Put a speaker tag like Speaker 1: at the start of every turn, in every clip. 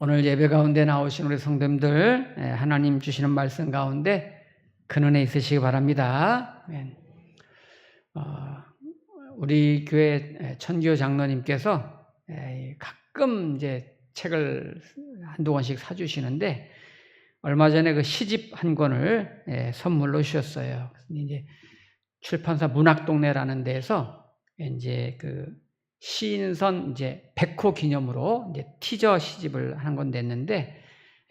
Speaker 1: 오늘 예배 가운데 나오신 우리 성도님들, 하나님 주시는 말씀 가운데 큰 은혜 있으시기 바랍니다. 우리 교회 천기호 장로님께서 가끔 이제 책을 한두 권씩 사주시는데, 얼마 전에 그 시집 한 권을 선물로 주셨어요. 이제 출판사 문학동네라는 데에서 이제 그 시인선 이제 100호 기념으로 이제 티저 시집을 한 건 냈는데,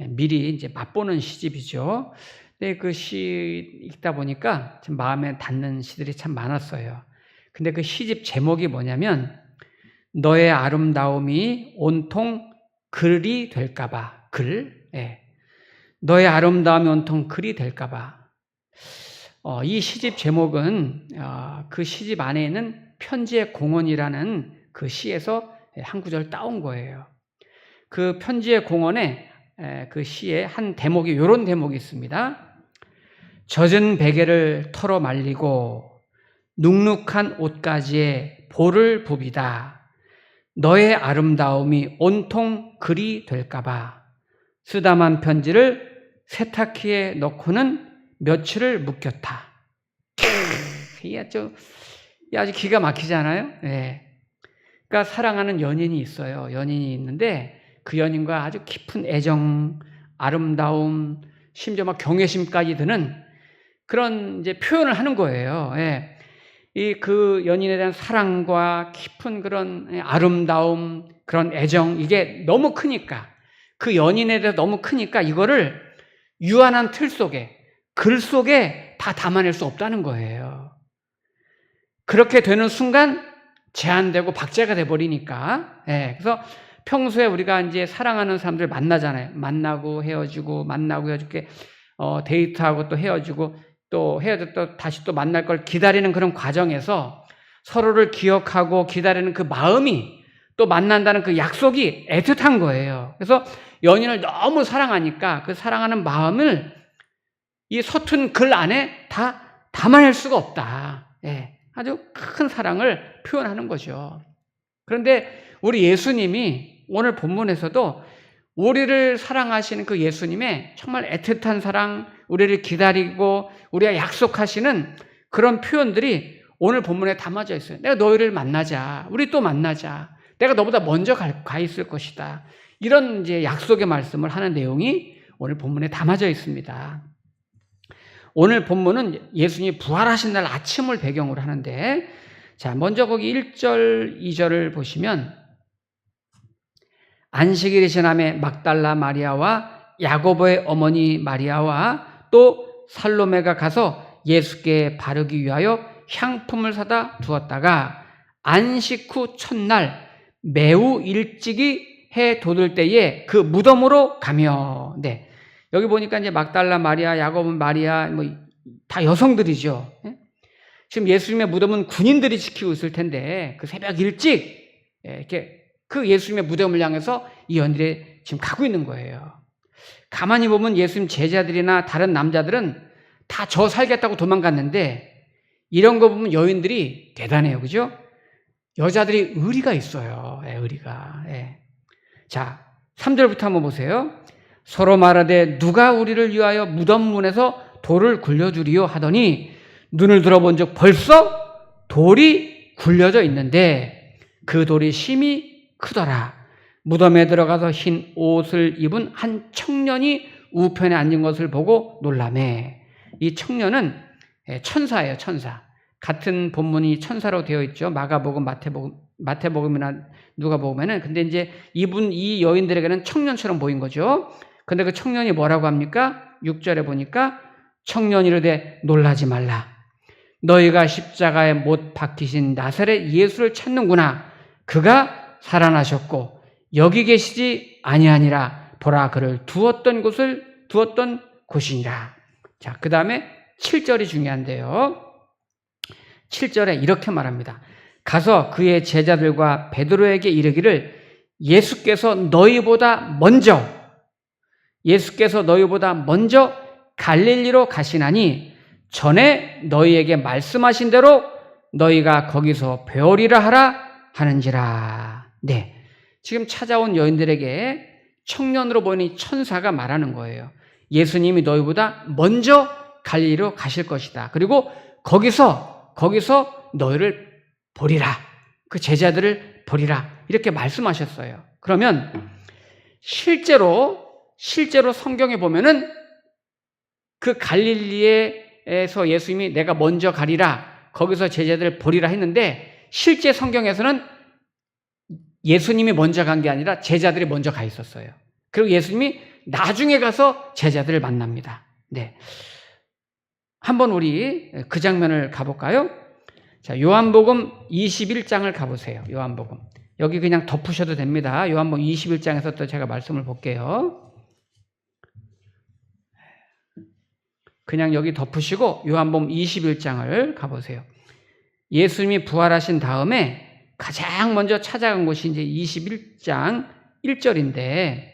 Speaker 1: 미리 이제 맛보는 시집이죠. 근데 그 시 읽다 보니까 참 마음에 닿는 시들이 참 많았어요. 근데 그 시집 제목이 뭐냐면, 너의 아름다움이 온통 글이 될까봐. 너의 아름다움이 온통 글이 될까봐. 이 시집 제목은 그 시집 안에 있는 편지의 공원이라는 그 시에서 한 구절 따온 거예요. 그 편지의 공원에 그 시에 한 대목이, 이런 대목이 있습니다. 젖은 베개를 털어 말리고 눅눅한 옷가지에 볼을 부비다. 너의 아름다움이 온통 글이 될까봐 쓰다만 편지를 세탁기에 넣고는 며칠을 묵혔다. 이게 아주 기가 막히잖아요. 네. 그러니까 사랑하는 연인이 있어요. 연인이 있는데 그 연인과 아주 깊은 애정, 아름다움, 심지어 막 경외심까지 드는 그런 이제 표현을 하는 거예요. 예. 그 연인에 대한 사랑과 깊은 그런 아름다움, 그런 애정, 이게 너무 크니까, 그 연인에 대해서 너무 크니까 이거를 유한한 틀 속에, 글 속에 다 담아낼 수 없다는 거예요. 그렇게 되는 순간 제한되고 박제가 돼버리니까. 그래서 평소에 우리가 이제 사랑하는 사람들 만나잖아요. 만나고 헤어지고, 데이트하고 또 헤어지고, 또 헤어져 또 다시 또 만날 걸 기다리는 그런 과정에서 서로를 기억하고 기다리는 그 마음이, 또 만난다는 그 약속이 애틋한 거예요. 그래서 연인을 너무 사랑하니까 그 사랑하는 마음을 이 서툰 글 안에 다 담아낼 수가 없다. 아주 큰 사랑을 표현하는 거죠. 그런데 우리 예수님이 오늘 본문에서도 우리를 사랑하시는 그 예수님의 정말 애틋한 사랑, 우리를 기다리고 우리가 약속하시는 그런 표현들이 오늘 본문에 담아져 있어요. 내가 너희를 만나자. 우리 또 만나자. 내가 너보다 먼저 가 있을 것이다. 이런 이제 약속의 말씀을 하는 내용이 오늘 본문에 담아져 있습니다. 오늘 본문은 예수님이 부활하신 날 아침을 배경으로 하는데, 자, 먼저 거기 1절, 2절을 보시면, 안식일이 되신 밤에 막달라 마리아와 야고보의 어머니 마리아와 또 살로메가 가서 예수께 바르기 위하여 향품을 사다 두었다가 안식 후 첫날 매우 일찍이 해 돋을 때에 그 무덤으로 가며. 여기 보니까 이제 막달라 마리아, 야고보 마리아, 다 여성들이죠. 지금 예수님의 무덤은 군인들이 지키고 있을 텐데, 그 새벽 일찍, 이렇게 그 예수님의 무덤을 향해서 이 연들이 지금 가고 있는 거예요. 가만히 보면 예수님 제자들이나 다른 남자들은 다 저 살겠다고 도망갔는데, 이런 거 보면 여인들이 대단해요. 그죠? 여자들이 의리가 있어요. 의리가. 자, 3절부터 한번 보세요. 서로 말하되 누가 우리를 위하여 무덤 문에서 돌을 굴려주리요 하더니 눈을 들어본 즉 벌써 돌이 굴려져 있는데 그 돌이 심히 크더라. 무덤에 들어가서 흰 옷을 입은 한 청년이 우편에 앉은 것을 보고 놀라매. 이 청년은 천사예요. 천사. 같은 본문이 천사로 되어 있죠. 마가복음, 마태복음이나 누가복음에는. 근데 이제 이 여인들에게는 청년처럼 보인 거죠. 근데 그 청년이 뭐라고 합니까? 6절에 보니까 청년이 이르되 놀라지 말라. 너희가 십자가에 못 박히신 나사렛 예수를 찾는구나. 그가 살아나셨고 여기 계시지 아니하니라. 보라, 그를 두었던 곳이니라. 자, 그 다음에 7절이 중요한데요. 7절에 이렇게 말합니다. 가서 그의 제자들과 베드로에게 이르기를 예수께서 너희보다 먼저 갈릴리로 가시나니 전에 너희에게 말씀하신 대로 너희가 거기서 배우리라 하라 하는지라. 지금 찾아온 여인들에게 청년으로 보이는 천사가 말하는 거예요. 예수님이 너희보다 먼저 갈릴리로 가실 것이다. 그리고 거기서 너희를 보리라. 그 제자들을 보리라. 이렇게 말씀하셨어요. 그러면 실제로 성경에 보면은 그 갈릴리에서 예수님이 내가 먼저 가리라. 거기서 제자들을 보리라 했는데 실제 성경에서는 예수님이 먼저 간 게 아니라 제자들이 먼저 가 있었어요. 그리고 예수님이 나중에 가서 제자들을 만납니다. 네. 한번 우리 그 장면을 가볼까요? 자, 요한복음 21장을 가보세요. 요한복음. 여기 그냥 덮으셔도 됩니다. 요한복음 21장에서 또 제가 말씀을 볼게요. 그냥 여기 덮으시고 요한복음 21장을 가보세요. 예수님이 부활하신 다음에 가장 먼저 찾아간 곳이 이제 21장 1절인데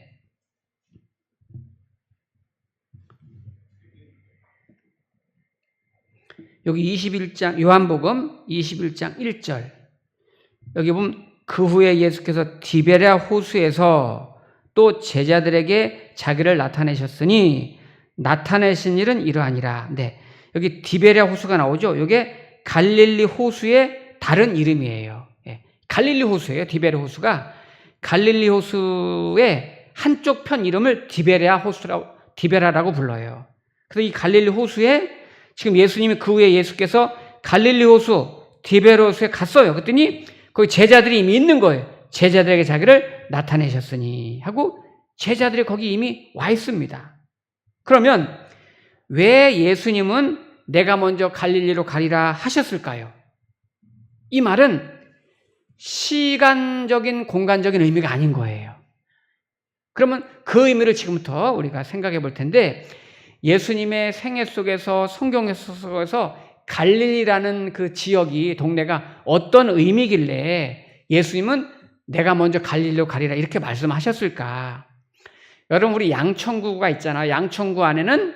Speaker 1: 여기 21장 요한복음 21장 1절 여기 보면 그 후에 예수께서 디베랴 호수에서 또 제자들에게 자기를 나타내셨으니 나타내신 일은 이러하니라. 네, 여기 디베랴 호수가 나오죠. 이게 갈릴리 호수의 다른 이름이에요. 갈릴리 호수예요. 디베랴 호수가 갈릴리 호수의 한쪽 편 이름을 디베라라고 불러요. 그래서 이 갈릴리 호수에 지금 예수님이 그 후에 예수께서 갈릴리 호수 디베랴 호수에 갔어요. 그랬더니 거기 제자들이 이미 있는 거예요. 제자들에게 자기를 나타내셨으니 하고 제자들이 거기 이미 와 있습니다. 그러면 왜 예수님은 내가 먼저 갈릴리로 가리라 하셨을까요? 이 말은 시간적인 공간적인 의미가 아닌 거예요. 그러면 그 의미를 지금부터 우리가 생각해 볼 텐데 예수님의 생애 속에서 성경 속에서 갈릴리라는 그 지역이 동네가 어떤 의미길래 예수님은 내가 먼저 갈릴리로 가리라 이렇게 말씀하셨을까? 여러분 우리 양천구가 있잖아요. 양천구 안에는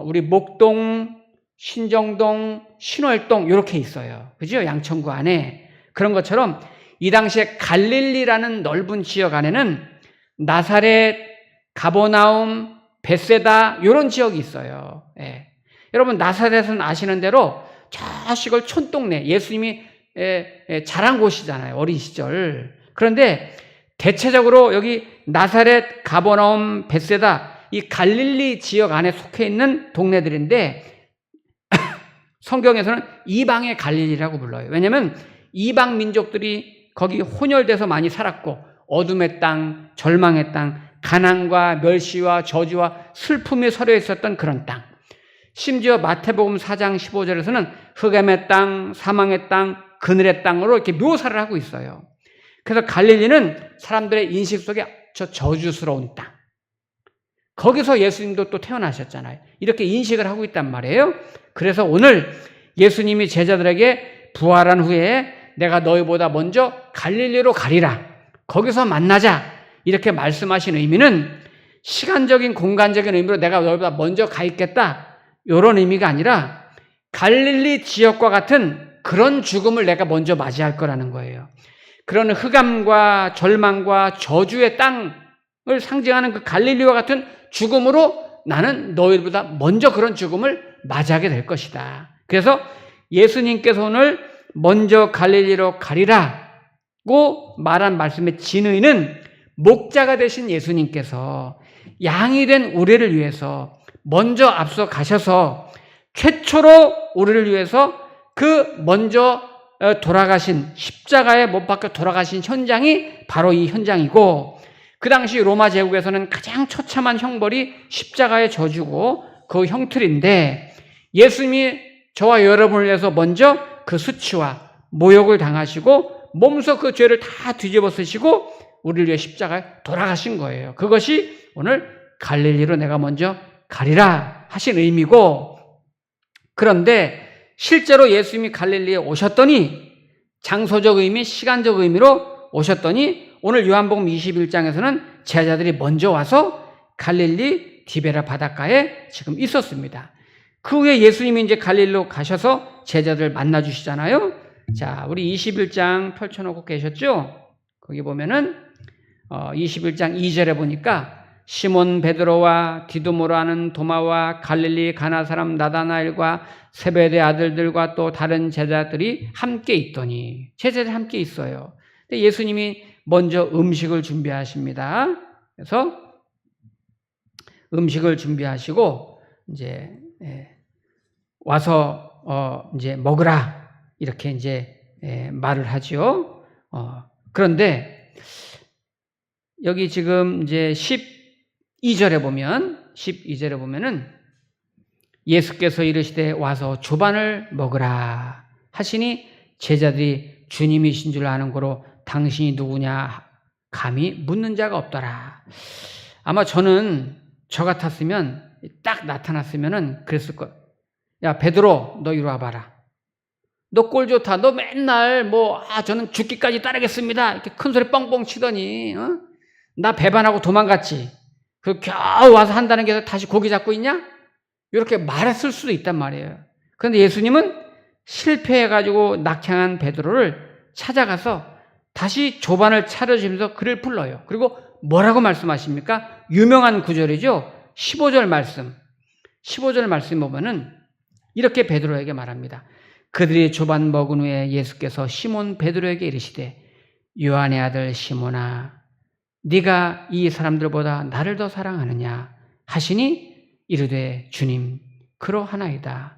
Speaker 1: 우리 목동, 신정동, 신월동 이렇게 있어요. 그죠? 양천구 안에. 그런 것처럼 이 당시에 갈릴리라는 넓은 지역 안에는 나사렛, 가버나움, 벳세다 이런 지역이 있어요. 예. 여러분 나사렛은 아시는 대로 저 시골 촌동네 예수님이 자란 곳이잖아요. 어린 시절. 그런데 대체적으로 여기 나사렛, 가버나움, 벳세다 이 갈릴리 지역 안에 속해 있는 동네들인데 성경에서는 이방의 갈릴리라고 불러요. 왜냐하면 이방 민족들이 거기 혼혈돼서 많이 살았고 어둠의 땅, 절망의 땅, 가난과 멸시와 저주와 슬픔이 서려 있었던 그런 땅. 심지어 마태복음 4장 15절에서는 흑암의 땅, 사망의 땅, 그늘의 땅으로 이렇게 묘사를 하고 있어요. 그래서 갈릴리는 사람들의 인식 속에 저 저주스러운 땅. 거기서 예수님도 또 태어나셨잖아요. 이렇게 인식을 하고 있단 말이에요. 그래서 오늘 예수님이 제자들에게 부활한 후에 내가 너희보다 먼저 갈릴리로 가리라. 거기서 만나자. 이렇게 말씀하신 의미는 시간적인 공간적인 의미로 내가 너희보다 먼저 가 있겠다. 이런 의미가 아니라 갈릴리 지역과 같은 그런 죽음을 내가 먼저 맞이할 거라는 거예요. 그런 흑암과 절망과 저주의 땅을 상징하는 그 갈릴리와 같은 죽음으로 나는 너희보다 먼저 그런 죽음을 맞이하게 될 것이다. 그래서 예수님께서 오늘 먼저 갈릴리로 가리라고 말한 말씀의 진의는 목자가 되신 예수님께서 양이 된 우리를 위해서 먼저 앞서 가셔서 최초로 우리를 위해서 그 먼저 돌아가신 십자가에 못 박혀 돌아가신 현장이 바로 이 현장이고 그 당시 로마 제국에서는 가장 처참한 형벌이 십자가의 저주고 그 형틀인데 예수님이 저와 여러분을 위해서 먼저 그 수치와 모욕을 당하시고 몸소 그 죄를 다 뒤집어 쓰시고 우리를 위해 십자가에 돌아가신 거예요. 그것이 오늘 갈릴리로 내가 먼저 가리라 하신 의미고 그런데 실제로 예수님이 갈릴리에 오셨더니 장소적 의미, 시간적 의미로 오셨더니 오늘 요한복음 21장에서는 제자들이 먼저 와서 갈릴리 디베랴 바닷가에 지금 있었습니다. 그 후에 예수님이 이제 갈릴리로 가셔서 제자들 만나 주시잖아요. 자, 우리 21장 펼쳐놓고 계셨죠? 거기 보면은 21장 2절에 보니까 시몬 베드로와 디두모로 하는 도마와 갈릴리 가나 사람 나다나엘과 세베대 아들들과 또 다른 제자들이 함께 있더니, 제자들이 함께 있어요. 근데 예수님이 먼저 음식을 준비하십니다. 그래서 음식을 준비하시고 이제 와서 이제 먹으라 이렇게 이제 말을 하죠. 그런데 여기 지금 이제 12절에 보면은 예수께서 이르시되 와서 조반을 먹으라 하시니 제자들이 주님이신 줄 아는 고로 당신이 누구냐 감히 묻는 자가 없더라. 아마 저는 저 같았으면 딱 나타났으면은 그랬을 거예요. 야 베드로 너 이리 와봐라. 너 꼴 좋다. 너 맨날 저는 죽기까지 따르겠습니다. 이렇게 큰 소리 뻥뻥 치더니 나 배반하고 도망갔지. 그 겨우 와서 한다는 게 다시 고기 잡고 있냐? 이렇게 말했을 수도 있단 말이에요. 그런데 예수님은 실패해가지고 낙향한 베드로를 찾아가서 다시 조반을 차려주면서 그를 불러요. 그리고 뭐라고 말씀하십니까? 유명한 구절이죠. 15절 말씀. 15절 말씀 보면은 이렇게 베드로에게 말합니다. 그들이 조반 먹은 후에 예수께서 시몬 베드로에게 이르시되 요한의 아들 시몬아 네가 이 사람들보다 나를 더 사랑하느냐 하시니 이르되 주님 그러하나이다.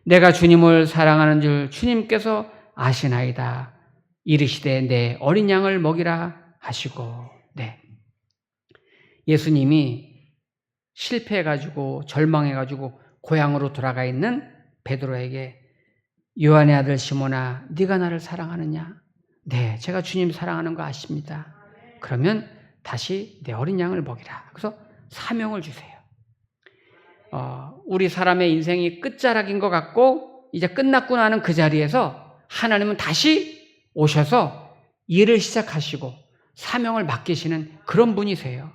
Speaker 1: 내가 주님을 사랑하는 줄 주님께서 아시나이다. 이르시되 내 어린 양을 먹이라 하시고. 예수님이 실패해가지고 절망해가지고 고향으로 돌아가 있는 베드로에게 요한의 아들 시몬아 네가 나를 사랑하느냐? 네, 제가 주님 사랑하는 거 아십니다. 그러면 다시 내 어린 양을 먹이라. 그래서 사명을 주세요. 우리 사람의 인생이 끝자락인 것 같고 이제 끝났구나 하는 그 자리에서 하나님은 다시 오셔서 일을 시작하시고 사명을 맡기시는 그런 분이세요.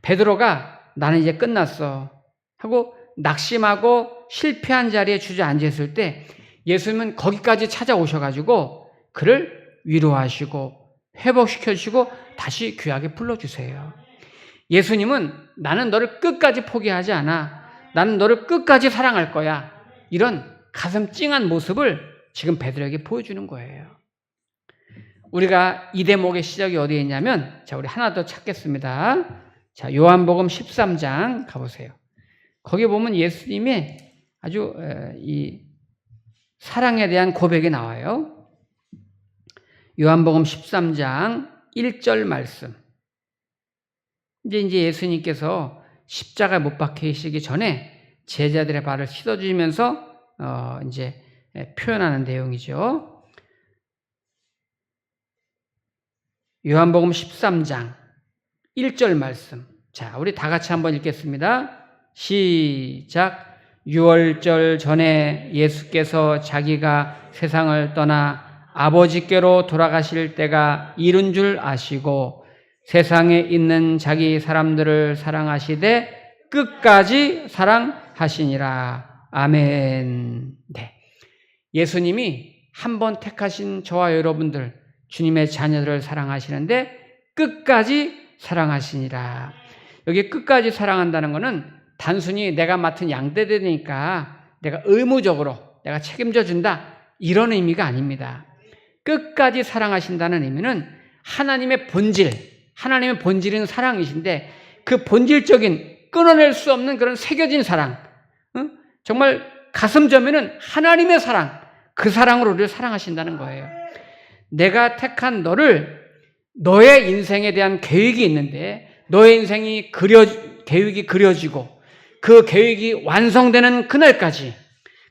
Speaker 1: 베드로가 나는 이제 끝났어 하고 낙심하고 실패한 자리에 주저앉았을 때 예수님은 거기까지 찾아오셔가지고 그를 위로하시고 회복시켜주시고 다시 귀하게 불러주세요. 예수님은 나는 너를 끝까지 포기하지 않아. 나는 너를 끝까지 사랑할 거야. 이런 가슴 찡한 모습을 지금 베드로에게 보여주는 거예요. 우리가 이 대목의 시작이 어디에 있냐면, 자, 우리 하나 더 찾겠습니다. 자, 요한복음 13장 가보세요. 거기 보면 예수님의 아주 이 사랑에 대한 고백이 나와요. 요한복음 13장 1절 말씀. 이제 예수님께서 십자가에 못 박히시기 전에 제자들의 발을 씻어주면서 이제 표현하는 내용이죠. 요한복음 13장 1절 말씀. 자, 우리 다 같이 한번 읽겠습니다. 시작. 6월절 전에 예수께서 자기가 세상을 떠나 아버지께로 돌아가실 때가 이른 줄 아시고 세상에 있는 자기 사람들을 사랑하시되 끝까지 사랑하시니라. 아멘. 네. 예수님이 한 번 택하신 저와 여러분들, 주님의 자녀들을 사랑하시는데 끝까지 사랑하시니라. 여기 끝까지 사랑한다는 것은 단순히 내가 맡은 양떼되니까 내가 의무적으로 내가 책임져 준다 이런 의미가 아닙니다. 끝까지 사랑하신다는 의미는 하나님의 본질인 사랑이신데 그 본질적인 끊어낼 수 없는 그런 새겨진 사랑, 정말 가슴 저면은 하나님의 사랑, 그 사랑으로 우리를 사랑하신다는 거예요. 내가 택한 너의 인생에 대한 계획이 있는데 너의 인생이 계획이 그려지고 그 계획이 완성되는 그날까지,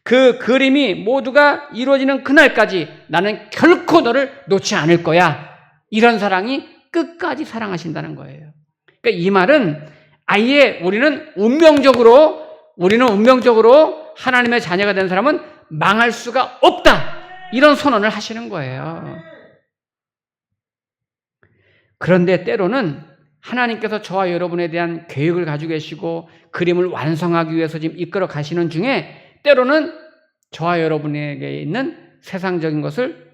Speaker 1: 그 그림이 모두가 이루어지는 그날까지 나는 결코 너를 놓지 않을 거야. 이런 사랑이 끝까지 사랑하신다는 거예요. 그러니까 이 말은 아예 우리는 운명적으로 하나님의 자녀가 된 사람은 망할 수가 없다. 이런 선언을 하시는 거예요. 그런데 때로는 하나님께서 저와 여러분에 대한 계획을 가지고 계시고 그림을 완성하기 위해서 지금 이끌어 가시는 중에 때로는 저와 여러분에게 있는 세상적인 것을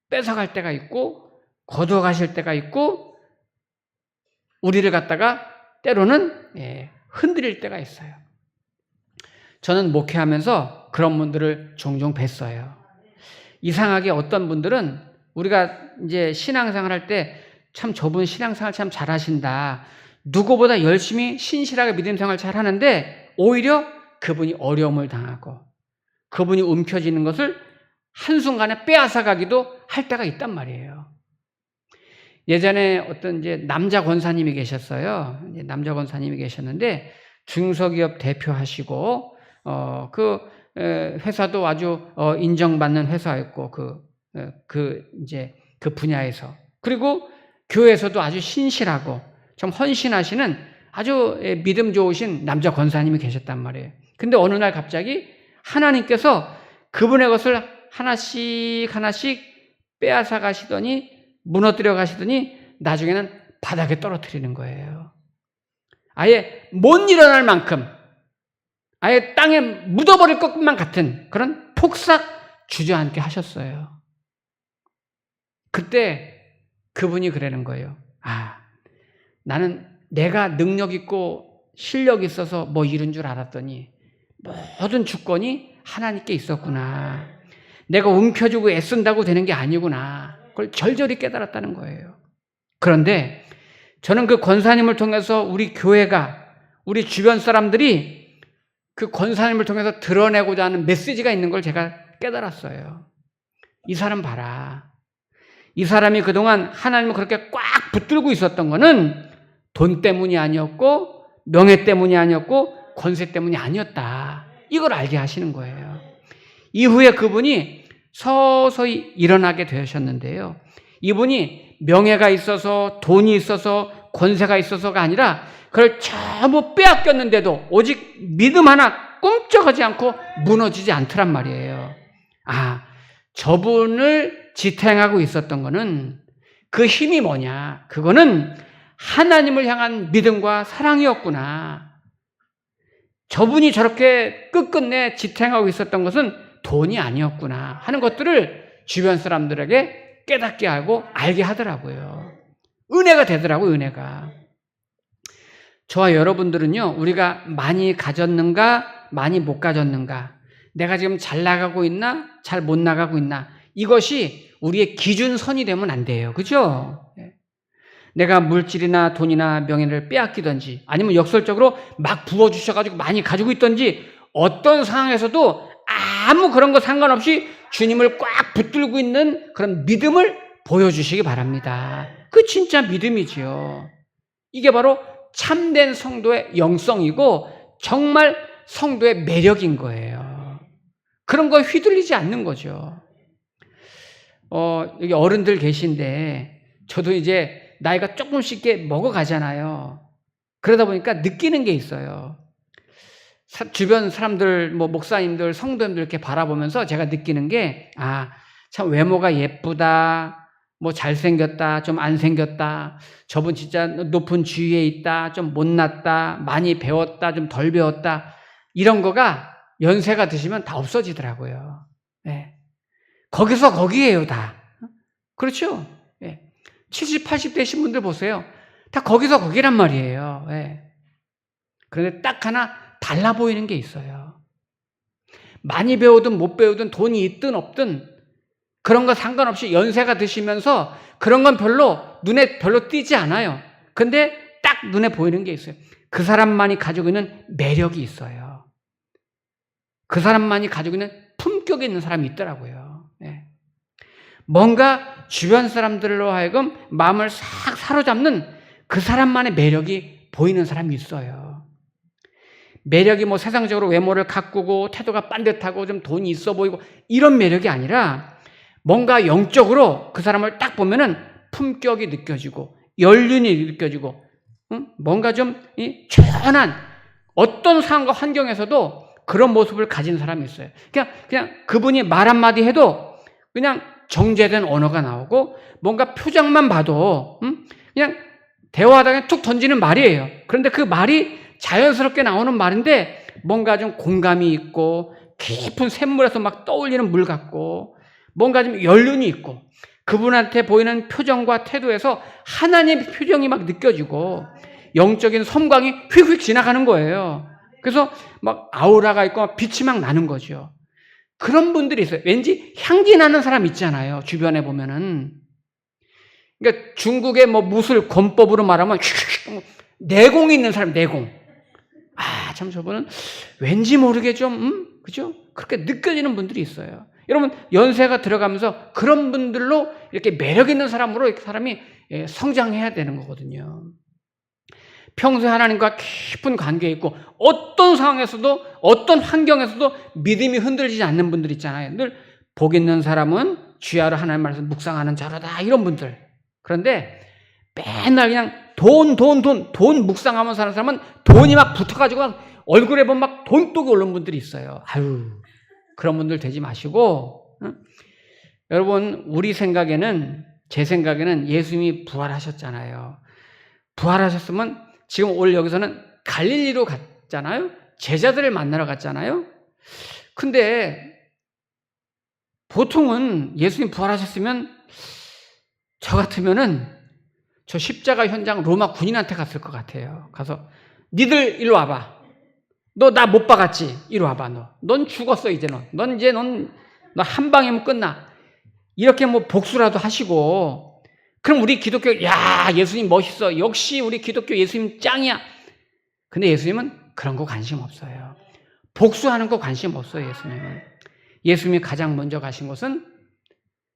Speaker 1: 뺏어갈 때가 있고 거두어 가실 때가 있고 우리를 갖다가 때로는 흔들릴 때가 있어요. 저는 목회하면서 그런 분들을 종종 뵀어요. 이상하게 어떤 분들은 우리가 이제 신앙생활 할 때 참 저분 신앙생활 참 잘하신다. 누구보다 열심히 신실하게 믿음생활 잘하는데 오히려 그분이 어려움을 당하고 그분이 움켜쥐는 것을 한순간에 빼앗아가기도 할 때가 있단 말이에요. 예전에 어떤 이제 남자 권사님이 계셨어요. 남자 권사님이 계셨는데 중소기업 대표하시고 그 회사도 아주 인정받는 회사였고 이제 그 분야에서, 그리고 교회에서도 아주 신실하고 좀 헌신하시는 아주 믿음 좋으신 남자 권사님이 계셨단 말이에요. 근데 어느 날 갑자기 하나님께서 그분의 것을 하나씩 하나씩 빼앗아 가시더니 무너뜨려 가시더니 나중에는 바닥에 떨어뜨리는 거예요. 아예 못 일어날 만큼, 아예 땅에 묻어버릴 것만 같은 그런 폭삭 주저앉게 하셨어요. 그때 그분이 그러는 거예요. 나는 내가 능력 있고 실력 있어서 뭐 이룬 줄 알았더니 모든 주권이 하나님께 있었구나. 내가 움켜쥐고 애쓴다고 되는 게 아니구나. 그걸 절절히 깨달았다는 거예요. 그런데 저는 그 권사님을 통해서 우리 교회가, 우리 주변 사람들이 그 권사님을 통해서 드러내고자 하는 메시지가 있는 걸 제가 깨달았어요. 이 사람 봐라. 이 사람이 그동안 하나님을 그렇게 꽉 붙들고 있었던 거는 돈 때문이 아니었고 명예 때문이 아니었고 권세 때문이 아니었다. 이걸 알게 하시는 거예요. 이후에 그분이 서서히 일어나게 되셨는데요. 이분이 명예가 있어서 돈이 있어서 권세가 있어서가 아니라 그걸 전부 빼앗겼는데도 오직 믿음 하나 꿈쩍하지 않고 무너지지 않더란 말이에요. 저분을 지탱하고 있었던 거는 그 힘이 뭐냐? 그거는 하나님을 향한 믿음과 사랑이었구나. 저분이 저렇게 끝끝내 지탱하고 있었던 것은 돈이 아니었구나 하는 것들을 주변 사람들에게 깨닫게 하고 알게 하더라고요. 은혜가 되더라고요, 은혜가. 저와 여러분들은요, 우리가 많이 가졌는가, 많이 못 가졌는가, 내가 지금 잘 나가고 있나, 잘 못 나가고 있나, 이것이 우리의 기준선이 되면 안 돼요. 그죠? 내가 물질이나 돈이나 명예를 빼앗기든지 아니면 역설적으로 막 부어주셔가지고 많이 가지고 있든지 어떤 상황에서도 아무 그런 거 상관없이 주님을 꽉 붙들고 있는 그런 믿음을 보여주시기 바랍니다. 그 진짜 믿음이지요. 이게 바로 참된 성도의 영성이고 정말 성도의 매력인 거예요. 그런 거에 휘둘리지 않는 거죠. 여기 어른들 계신데 저도 이제 나이가 조금씩 먹어가잖아요. 그러다 보니까 느끼는 게 있어요. 주변 사람들, 목사님들, 성도님들 이렇게 바라보면서 제가 느끼는 게, 참 외모가 예쁘다, 잘생겼다, 좀 안 생겼다, 저분 진짜 높은 지위에 있다, 좀 못났다, 많이 배웠다, 좀 덜 배웠다, 이런 거가 연세가 드시면 다 없어지더라고요. 네. 거기서 거기에요, 다. 그렇죠? 네. 70, 80 되신 분들 보세요. 다 거기서 거기란 말이에요. 네. 그런데 딱 하나 달라 보이는 게 있어요. 많이 배우든 못 배우든 돈이 있든 없든 그런 거 상관없이 연세가 드시면서 그런 건 눈에 별로 띄지 않아요. 근데 딱 눈에 보이는 게 있어요. 그 사람만이 가지고 있는 매력이 있어요. 그 사람만이 가지고 있는 품격이 있는 사람이 있더라고요. 네. 뭔가 주변 사람들로 하여금 마음을 싹 사로잡는 그 사람만의 매력이 보이는 사람이 있어요. 매력이 세상적으로 외모를 가꾸고 태도가 반듯하고 좀 돈이 있어 보이고 이런 매력이 아니라 뭔가 영적으로 그 사람을 딱 보면은 품격이 느껴지고 연륜이 느껴지고 뭔가 좀 조연한 어떤 상황과 환경에서도 그런 모습을 가진 사람이 있어요. 그냥 그분이 말 한마디 해도 그냥 정제된 언어가 나오고 뭔가 표정만 봐도 그냥 대화하다가 툭 던지는 말이에요. 그런데 그 말이 자연스럽게 나오는 말인데 뭔가 좀 공감이 있고 깊은 샘물에서 막 떠올리는 물 같고 뭔가 좀 연륜이 있고 그분한테 보이는 표정과 태도에서 하나님의 표정이 막 느껴지고 영적인 섬광이 휙휙 지나가는 거예요. 그래서 막 아우라가 있고 막 빛이 막 나는 거죠. 그런 분들이 있어요. 왠지 향기 나는 사람 있잖아요. 주변에 보면은. 그러니까 중국의 뭐 무술 권법으로 말하면 내공이 있는 사람, 내공. 아, 참 저분은 왠지 모르게 좀, 그죠? 그렇게 느껴지는 분들이 있어요. 여러분, 연세가 들어가면서 그런 분들로 이렇게 매력 있는 사람으로 이렇게 사람이 성장해야 되는 거거든요. 평소에 하나님과 깊은 관계에 있고 어떤 상황에서도 어떤 환경에서도 믿음이 흔들리지 않는 분들 있잖아요. 늘 복 있는 사람은 주야로 하나님 말씀 묵상하는 자로다, 이런 분들. 그런데 맨날 그냥 돈 묵상하면서 사는 사람은 돈이 막 붙어가지고 막 얼굴에 보면 막 돈독이 오른 분들이 있어요. 아유, 그런 분들 되지 마시고, 여러분, 우리 생각에는, 제 생각에는 예수님이 부활하셨잖아요. 부활하셨으면 지금 오늘 여기서는 갈릴리로 갔잖아요. 제자들을 만나러 갔잖아요. 근데 보통은 예수님 부활하셨으면 저 같으면은 저 십자가 현장 로마 군인한테 갔을 것 같아요. 가서 니들 일로 와봐. 너 나 못 박았지? 이리 와봐. 넌 죽었어 이제. 넌 한 방이면 끝나. 이렇게 뭐 복수라도 하시고, 그럼 우리 기독교, 야, 예수님 멋있어. 역시 우리 기독교 예수님 짱이야. 근데 예수님은 그런 거 관심 없어요. 복수하는 거 관심 없어요, 예수님은. 예수님이 가장 먼저 가신 곳은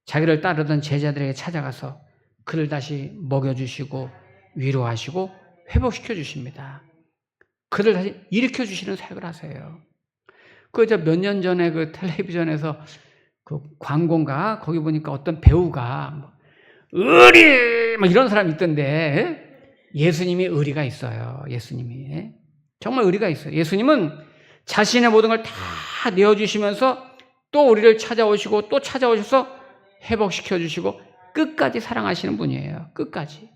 Speaker 1: 자기를 따르던 제자들에게 찾아가서 그를 다시 먹여주시고 위로하시고 회복시켜 주십니다. 그를 다시 일으켜 주시는 사역을 하세요. 몇 년 전에 그 텔레비전에서 그 광고인가 거기 보니까 어떤 배우가 의리 막 이런 사람이 있던데, 예수님이 의리가 있어요. 예수님이 정말 의리가 있어요. 예수님은 자신의 모든 걸 다 내어주시면서 또 우리를 찾아오시고 또 찾아오셔서 회복시켜 주시고 끝까지 사랑하시는 분이에요. 끝까지.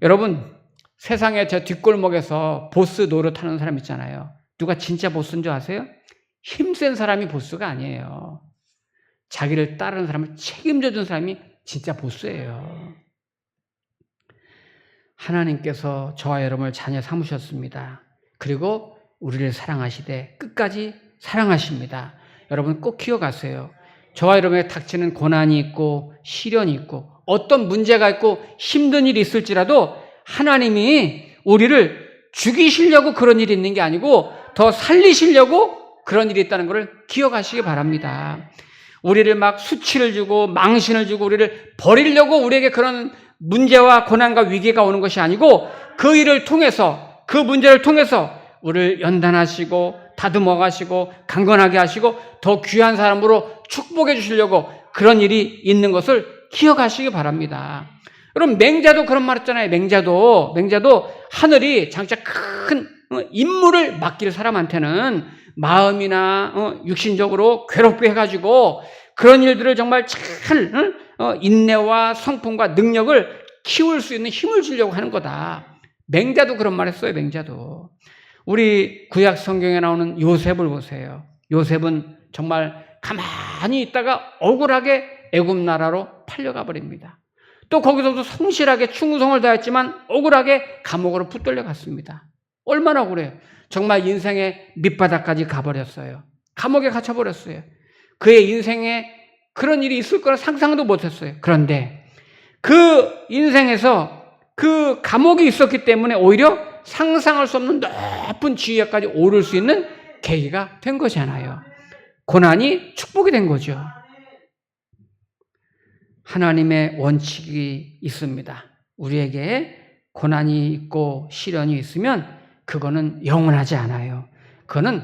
Speaker 1: 여러분, 세상에 저 뒷골목에서 보스 노릇하는 사람 있잖아요. 누가 진짜 보스인 줄 아세요? 힘센 사람이 보스가 아니에요. 자기를 따르는 사람을 책임져 준 사람이 진짜 보스예요. 하나님께서 저와 여러분을 자녀 삼으셨습니다. 그리고 우리를 사랑하시되 끝까지 사랑하십니다. 여러분 꼭 기억하세요. 저와 여러분에게 닥치는 고난이 있고 시련이 있고 어떤 문제가 있고 힘든 일이 있을지라도 하나님이 우리를 죽이시려고 그런 일이 있는 게 아니고 더 살리시려고 그런 일이 있다는 것을 기억하시기 바랍니다. 우리를 막 수치를 주고 망신을 주고 우리를 버리려고 우리에게 그런 문제와 고난과 위기가 오는 것이 아니고 그 일을 통해서, 그 문제를 통해서 우리를 연단하시고 다듬어 가시고 강건하게 하시고 더 귀한 사람으로 축복해 주시려고 그런 일이 있는 것을 기억하시기 바랍니다. 여러분, 맹자도 그런 말 했잖아요. 맹자도 하늘이 장차 큰 임무를 맡길 사람한테는 마음이나 육신적으로 괴롭게 해가지고 그런 일들을 정말 잘 인내와 성품과 능력을 키울 수 있는 힘을 주려고 하는 거다. 맹자도 그런 말 했어요. 맹자도. 우리 구약 성경에 나오는 요셉을 보세요. 요셉은 정말 가만히 있다가 억울하게 애굽 나라로 팔려가 버립니다. 또 거기서도 성실하게 충성을 다했지만 억울하게 감옥으로 붙들려 갔습니다. 얼마나 억울해요. 정말 인생의 밑바닥까지 가버렸어요. 감옥에 갇혀버렸어요. 그의 인생에 그런 일이 있을 거라 상상도 못했어요. 그런데 그 인생에서 그 감옥이 있었기 때문에 오히려 상상할 수 없는 높은 지위까지 오를 수 있는 계기가 된 거잖아요. 고난이 축복이 된 거죠. 하나님의 원칙이 있습니다. 우리에게 고난이 있고 시련이 있으면 그거는 영원하지 않아요. 그거는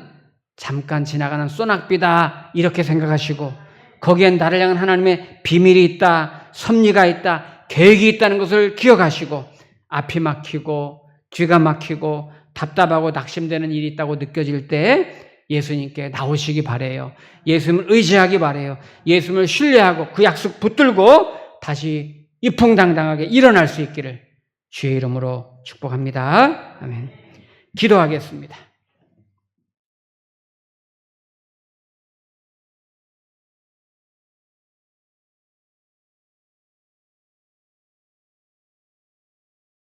Speaker 1: 잠깐 지나가는 소낙비다 이렇게 생각하시고 거기엔 나를 향한 하나님의 비밀이 있다, 섭리가 있다, 계획이 있다는 것을 기억하시고 앞이 막히고 뒤가 막히고 답답하고 낙심되는 일이 있다고 느껴질 때 예수님께 나오시기 바래요. 예수님을 의지하기 바래요. 예수님을 신뢰하고 그 약속 붙들고 다시 이풍당당하게 일어날 수 있기를 주의 이름으로 축복합니다. 아멘. 기도하겠습니다.